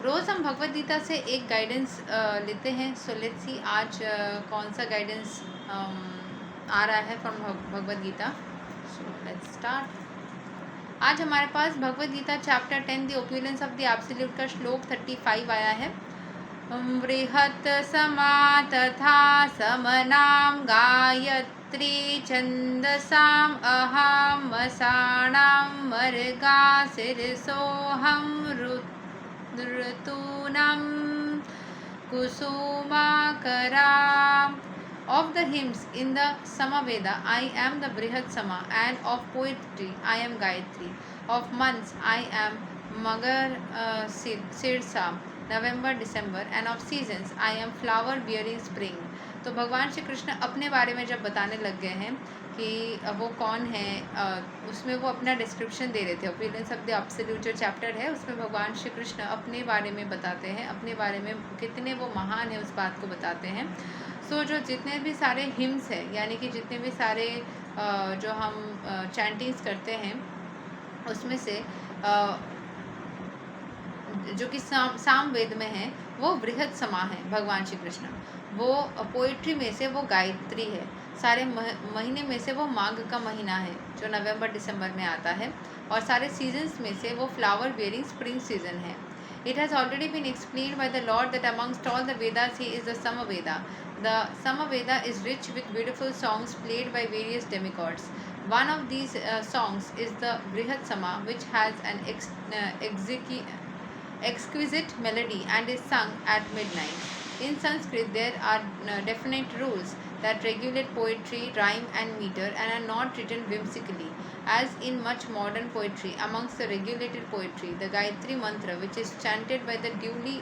रोज़ हम भगवत गीता से एक गाइडेंस लेते हैं। सो लेट्स सी आज कौन सा गाइडेंस आ रहा है from Bhagavad Gita. So let's start. आज हमारे पास Bhagavad Gita chapter 10 the opulence of the absolute का श्लोक 35 आया है। बृहत् समा तथा समनां गायत्री छन्दसाम् अहं मसाणां मर्गा शिरसोऽहं ऋतूनां कुसुमाकरा. Of the hymns in the Samaveda, I am the Brihat Sama, and of poetry, I am Gayatri. Of months, I am Magar Sirsa, November, December, and of seasons, I am flower bearing spring. तो भगवान श्री कृष्ण अपने बारे में जब बताने लग गए हैं कि वो कौन है, उसमें वो अपना डिस्क्रिप्शन दे रहे थे. ओपिनियंस ऑफ द एब्सोल्यूट जो चैप्टर है उसमें भगवान श्री कृष्ण अपने बारे में बताते हैं, अपने बारे में कितने वो महान है उस बात को बताते हैं. सो जो जितने भी सारे हिम्स हैं, यानी कि जितने भी सारे जो हम चैंटिंग्स करते हैं उसमें से जो कि साम वेद में है वो बृहत् समा है. भगवान श्री कृष्ण वो पोइट्री में से वो गायत्री है. सारे महीने में से वो माघ का महीना है जो नवंबर दिसंबर में आता है, और सारे सीजन्स में से वो फ्लावर बेयरिंग स्प्रिंग सीजन है. It has already been explained by the Lord that amongst all the Vedas he is the Samaveda. The Samaveda is rich with beautiful songs played by various demigods. One of these songs is the Brihat Sama, which has an exquisite melody and is sung at midnight. In Sanskrit, there are definite rules that regulate poetry, rhyme, and meter, and are not written whimsically. As in much modern poetry, amongst the regulated poetry, the Gayatri Mantra, which is chanted by the duly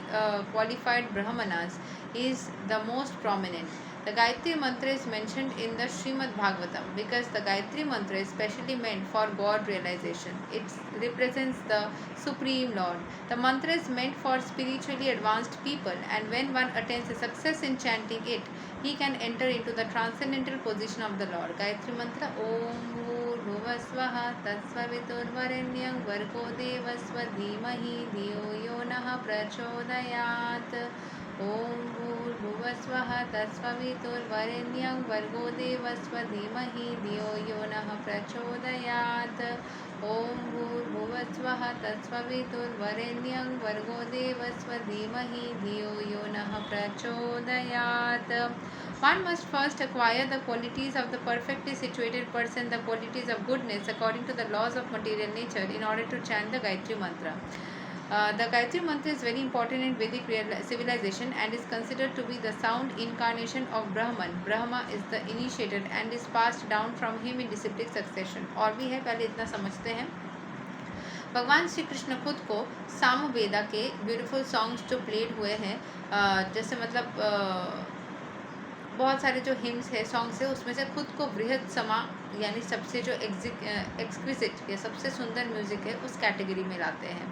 qualified Brahmanas, is the most prominent. The Gayatri Mantra is mentioned in the Srimad Bhagavatam because the Gayatri Mantra is specially meant for God realization. It represents the Supreme Lord. The mantra is meant for spiritually advanced people, and when one attains a success in chanting it, he can enter into the transcendental position of the Lord. Gayatri Mantra. Om भूर्भुवस्वः तत्सवितुर्वरेण्यं भर्गो देवस्य धीमहि धियो यो नः प्रचोदयात्. ॐ भूर्भुवस्वः तत्सवितुर्वरेण्यं भर्गो देवस्य धीमहि धियो यो नः प्रचोदयात्. ॐ भूर्भुवस्वः तत्सवितुर्वरेण्यं भर्गो देवस्य धीमहि धियो यो नः प्रचोदयात्. One must first acquire the qualities of the perfectly situated person, the qualities of goodness according to the laws of material nature, in order to chant the Gayatri Mantra. The Gayatri Mantra is very important in Vedic civilization and is considered to be the sound incarnation of Brahman. Brahma is the initiator and is passed down from him in disciplic succession. और भी है, पहले इतना समझते हैं. भगवान श्री कृष्ण खुद को सामवेदा के ब्यूटीफुल सॉन्ग्स जो प्लेड हुए हैं, जैसे मतलब बहुत सारे जो हिम्स है, सॉन्ग्स है, उसमें से खुद को बृहत् समा यानी सबसे जो एक्सक्विजिट या सबसे सुंदर म्यूज़िक है उस कैटेगरी में लाते हैं.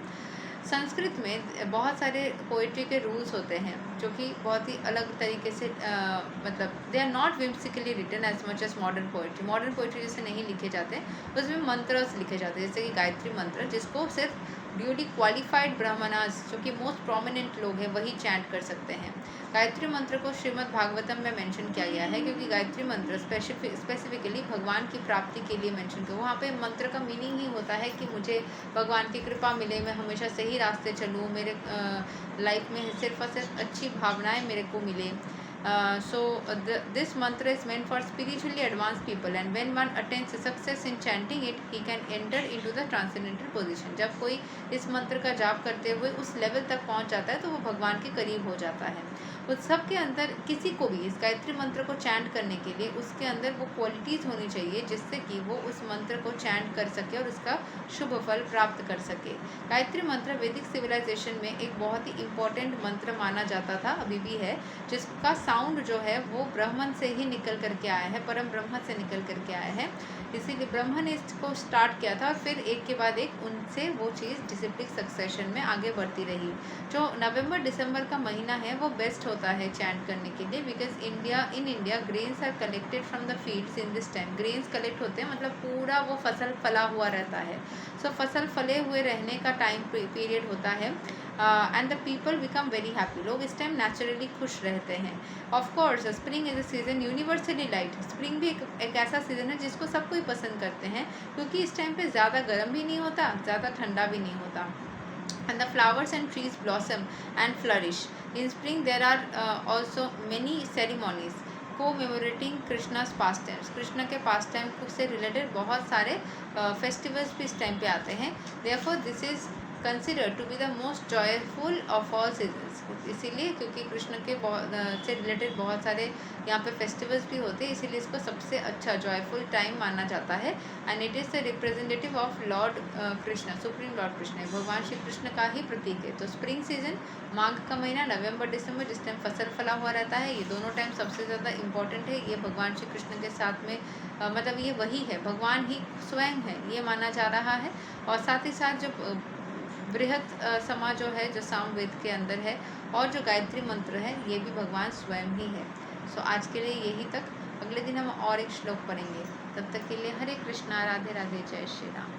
संस्कृत में बहुत सारे पोइट्री के रूल्स होते हैं जो कि बहुत ही अलग तरीके से मतलब they are not whimsically written as much as modern poetry. Modern poetry जैसे नहीं लिखे जाते, उसमें मंत्र लिखे जाते हैं, जैसे कि गायत्री मंत्र जिसको सिर्फ ड्यूली क्वालिफाइड ब्राह्मणास जो कि मोस्ट प्रोमिनेंट लोग हैं वही चैंट कर सकते हैं. गायत्री मंत्र को श्रीमद् भागवतम में मेंशन किया गया है क्योंकि गायत्री मंत्र स्पेसिफिकली भगवान की प्राप्ति के लिए मेंशन किया. वहाँ पे मंत्र का मीनिंग ही होता है कि मुझे भगवान की कृपा मिले, मैं हमेशा सही रास्ते चलूँ, मेरे लाइफ में सिर्फ और सिर्फ अच्छी भावनाएं मेरे को मिले. So this mantra is meant for spiritually advanced people, and when one attains success in chanting it, he can enter into the transcendental position. जब कोई इस मंत्र का जाप करते हुए उस लेवल तक पहुंच जाता है तो वो भगवान के करीब हो जाता है. उत्सव के अंदर किसी को भी इस गायत्री मंत्र को चैंट करने के लिए उसके अंदर वो क्वालिटीज़ होनी चाहिए जिससे कि वो उस मंत्र को चैंट कर सके और उसका शुभ फल प्राप्त कर सके. गायत्री मंत्र वैदिक सिविलाइजेशन में एक बहुत ही इम्पोर्टेंट मंत्र माना जाता था, अभी भी है, जिसका साउंड जो है वो ब्राह्मण से ही निकल करके आया है, परम ब्रह्म से निकल करके आया है. इसीलिए ब्रह्मा ने इसको स्टार्ट किया था और फिर एक के बाद एक उनसे वो चीज़ डिसिप्लिक सक्सेशन में आगे बढ़ती रही. जो नवंबर दिसंबर का महीना है वो बेस्ट होता है चैंट करने के लिए, because in India grains are collected from the fields in this time. Grains collect होते हैं, मतलब पूरा वो फसल फला हुआ रहता है. सो फसल फले हुए रहने का टाइम पीरियड होता है and the people become very happy. लोग इस टाइम नेचुरली खुश रहते हैं। Of course spring is a season universally light. Spring भी एक ऐसा सीजन है जिसको सब कोई पसंद करते हैं, क्योंकि इस टाइम पे ज़्यादा गर्म भी नहीं होता, ज़्यादा ठंडा भी नहीं होता। And the flowers and trees blossom and flourish. In spring, there are also many ceremonies commemorating Krishna's pastimes. Krishna के pastime से related बहुत सारे festivals भी इस टाइम पे आते हैं। Therefore, this is considered to be the most joyful of all seasons. इसीलिए क्योंकि कृष्ण के से रिलेटेड बहुत सारे यहाँ पे फेस्टिवल्स भी होते हैं, इसीलिए इसको सबसे अच्छा जॉयफुल टाइम माना जाता है। And it is the representative of Lord Krishna, supreme Lord Krishna, भगवान श्री कृष्ण का ही प्रतीक है। तो स्प्रिंग सीजन, माघ का महीना, नवंबर दिसंबर, जिस टाइम फसल फला हुआ रहता है, ये दोनों टाइम सबसे ज़्यादा इंपॉर्टेंट है। ये भगवान श्री कृष्ण के साथ में मतलब ये वही है, भगवान ही स्वयं है, ये माना जा रहा है। और साथ ही साथ जो बृहत समा जो है, जो सामवेद के अंदर है, और जो गायत्री मंत्र है, ये भी भगवान स्वयं ही है। सो आज के लिए यही तक। अगले दिन हम और एक श्लोक पढ़ेंगे। तब तक के लिए हरे कृष्णा, राधे राधे, जय श्री राम।